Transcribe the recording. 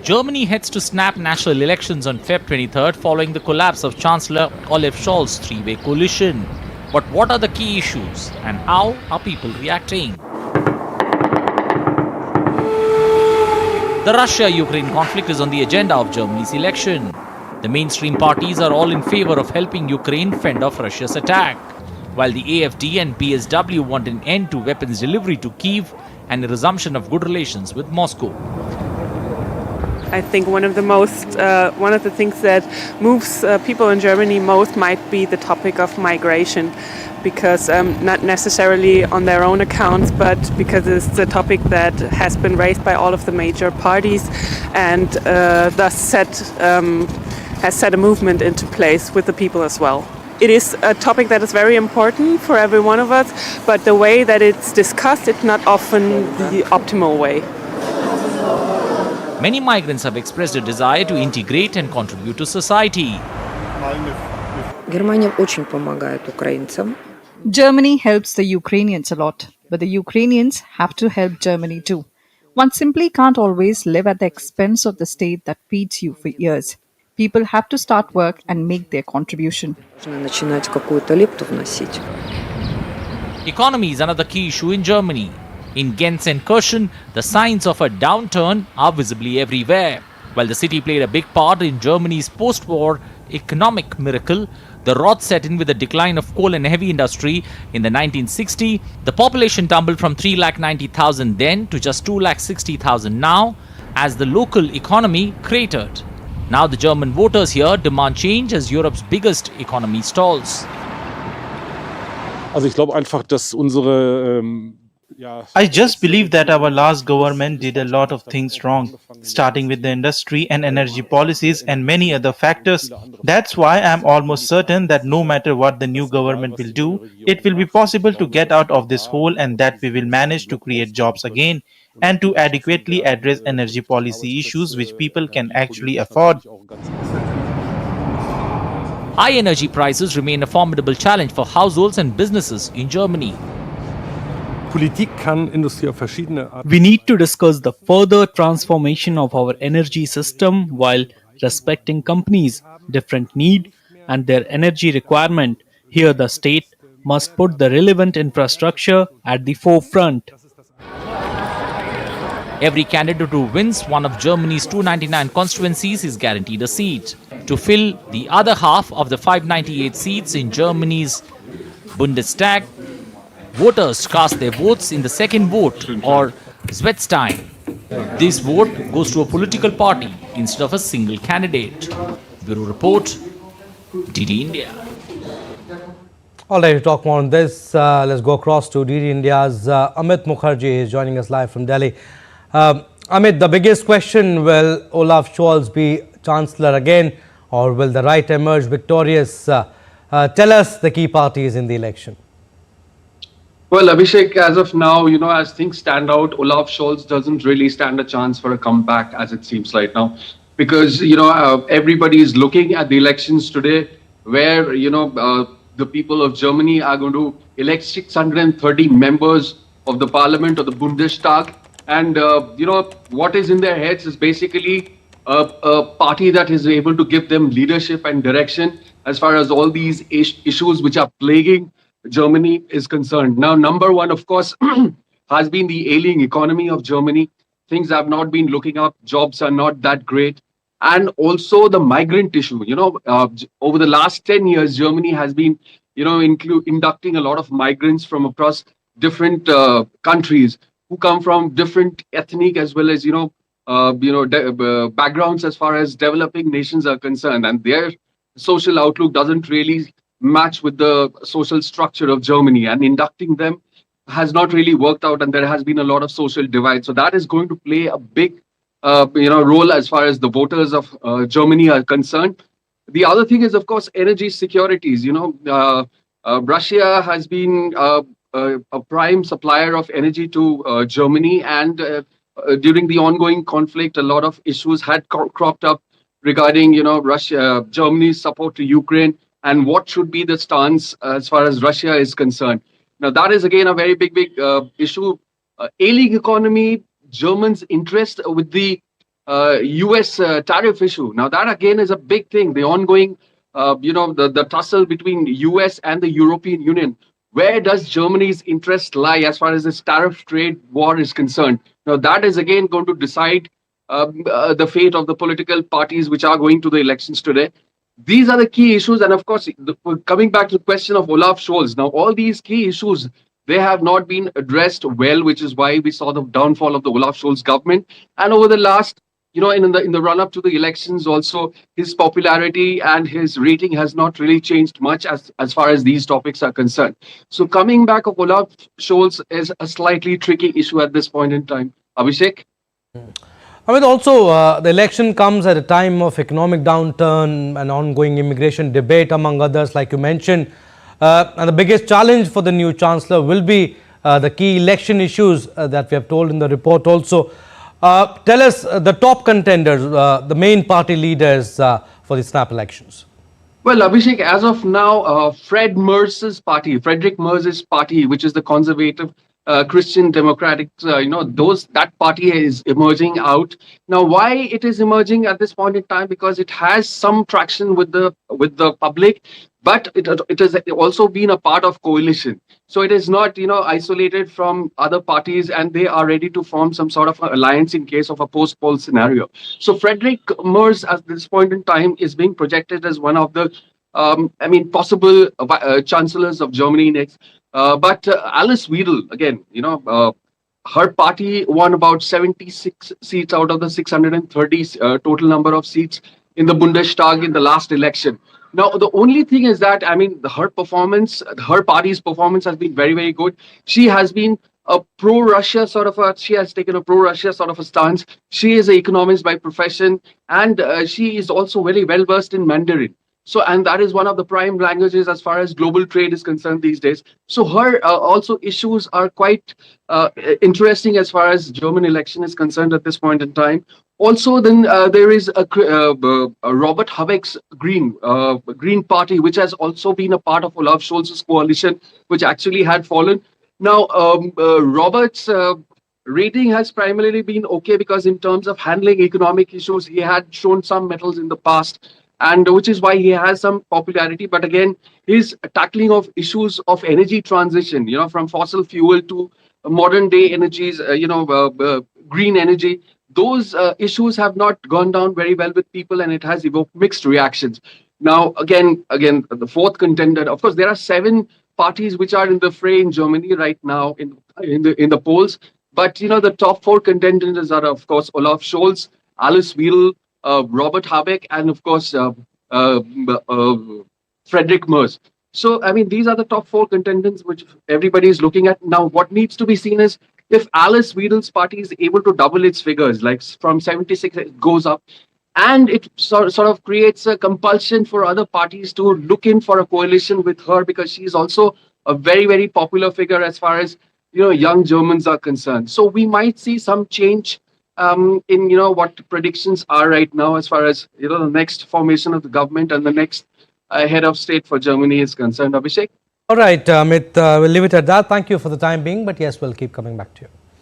Germany heads to snap national elections on Feb 23rd following the collapse of Chancellor Olaf Scholz' three-way coalition. But what are the key issues and how are people reacting? The Russia-Ukraine conflict is on the agenda of Germany's election. The mainstream parties are all in favor of helping Ukraine fend off Russia's attack, while the AfD and PSW want an end to weapons delivery to Kyiv and a resumption of good relations with Moscow. I think one of the things that moves people in Germany most might be the topic of migration, because not necessarily on their own accounts, but because it's a topic that has been raised by all of the major parties and thus has set a movement into place with the people as well. It is a topic that is very important for every one of us, but the way that it's discussed, it's not often the optimal way. Many migrants have expressed a desire to integrate and contribute to society. Germany helps the Ukrainians a lot, but the Ukrainians have to help Germany too. One simply can't always live at the expense of the state that feeds you for years. People have to start work and make their contribution. Economy is another key issue in Germany. In Gelsenkirchen, the signs of a downturn are visibly everywhere. While the city played a big part in Germany's post-war economic miracle, the rot set in with the decline of coal and heavy industry in the 1960s. The population tumbled from 390,000 then to just 260,000 now, as the local economy cratered. Now the German voters here demand change as Europe's biggest economy stalls. I just believe that our last government did a lot of things wrong, starting with the industry and energy policies and many other factors. That's why I'm almost certain that no matter what the new government will do, it will be possible to get out of this hole and that we will manage to create jobs again and to adequately address energy policy issues which people can actually afford. High energy prices remain a formidable challenge for households and businesses in Germany. We need to discuss the further transformation of our energy system while respecting companies' different need and their energy requirement. Here the state must put the relevant infrastructure at the forefront. Every candidate who wins one of Germany's 299 constituencies is guaranteed a seat. To fill the other half of the 598 seats in Germany's Bundestag, voters cast their votes in the second vote, or Zweitstimme. This vote goes to a political party instead of a single candidate. Bureau Report, DD India. All right, to talk more on this, let's go across to DD India's Amit Mukherjee is joining us live from Delhi. Amit, the biggest question, will Olaf Scholz be Chancellor again, or will the right emerge victorious? Tell us the key parties in the election. Well, Abhishek, as of now, as things stand out, Olaf Scholz doesn't really stand a chance for a comeback, as it seems right now, because, everybody is looking at the elections today where, the people of Germany are going to elect 630 members of the parliament or the Bundestag. And, what is in their heads is basically a party that is able to give them leadership and direction as far as all these issues which are plaguing Germany is concerned. Now, number one, of course, has been the ailing economy of Germany. Things have not been looking up. Jobs are not that great. And also the migrant issue. Over the last 10 years, Germany has been, inducting a lot of migrants from across different countries who come from different ethnic as well as, backgrounds as far as developing nations are concerned. And their social outlook doesn't really match with the social structure of Germany, and inducting them has not really worked out, and there has been a lot of social divide. So that is going to play a big role as far as the voters of Germany are concerned. The other thing is, of course, energy securities. Russia has been a prime supplier of energy to Germany, and during the ongoing conflict, a lot of issues had cropped up regarding Germany's support to Ukraine and what should be the stance as far as Russia is concerned. Now, that is again a very big issue. Ailing economy, Germans' interest with the US tariff issue. Now, that again is a big thing. The ongoing, the tussle between US and the European Union. Where does Germany's interest lie as far as this tariff trade war is concerned? Now, that is again going to decide the fate of the political parties which are going to the elections today. These are the key issues. And of course, coming back to the question of Olaf Scholz, now all these key issues, they have not been addressed well, which is why we saw the downfall of the Olaf Scholz government. And over the last, in the run up to the elections, also his popularity and his rating has not really changed much as far as these topics are concerned. So coming back of Olaf Scholz is a slightly tricky issue at this point in time. Abhishek? I mean, also, the election comes at a time of economic downturn and ongoing immigration debate, among others, like you mentioned. And the biggest challenge for the new Chancellor will be the key election issues that we have told in the report also. Tell us the top contenders, the main party leaders for the snap elections. Well, Abhishek, as of now, Friedrich Merz's party, which is the conservative Christian Democratic, that party is emerging out. Now, why it is emerging at this point in time? Because it has some traction with the public, but it has also been a part of coalition. So it is not, isolated from other parties, and they are ready to form some sort of alliance in case of a post-poll scenario. So Friedrich Merz at this point in time is being projected as one of the, possible chancellors of Germany next. But Alice Weidel, again, her party won about 76 seats out of the 630 total number of seats in the Bundestag in the last election. Now, the only thing is that, her party's performance has been very, very good. She has been a pro-Russia she has taken a pro-Russia sort of a stance. She is an economist by profession, and she is also very well versed in Mandarin. So, and that is one of the prime languages as far as global trade is concerned these days. So her also issues are quite interesting as far as German election is concerned at this point in time. Also, then there is a Robert Habeck's Green Party, which has also been a part of Olaf Scholz's coalition, which actually had fallen. Now, Robert's rating has primarily been okay because in terms of handling economic issues, he had shown some metals in the past, and which is why he has some popularity. But again, his tackling of issues of energy transition, from fossil fuel to modern day energies, green energy, those issues have not gone down very well with people, and it has evoked mixed reactions. Now, again, the fourth contender, of course, there are 7 parties which are in the fray in Germany right now in the polls. But, the top 4 contenders are, of course, Olaf Scholz, Alice Weidel, Robert Habeck, and of course, Friedrich Merz. So, these are the top 4 contenders which everybody is looking at. Now, what needs to be seen is if Alice Weidel's party is able to double its figures, like from 76, it goes up, and it sort of creates a compulsion for other parties to look in for a coalition with her, because she is also a very, very popular figure as far as, young Germans are concerned. So we might see some change in what predictions are right now as far as the next formation of the government and the next head of state for Germany is concerned. Abhishek? All right, Amit, we'll leave it at that. Thank you for the time being, but yes, we'll keep coming back to you.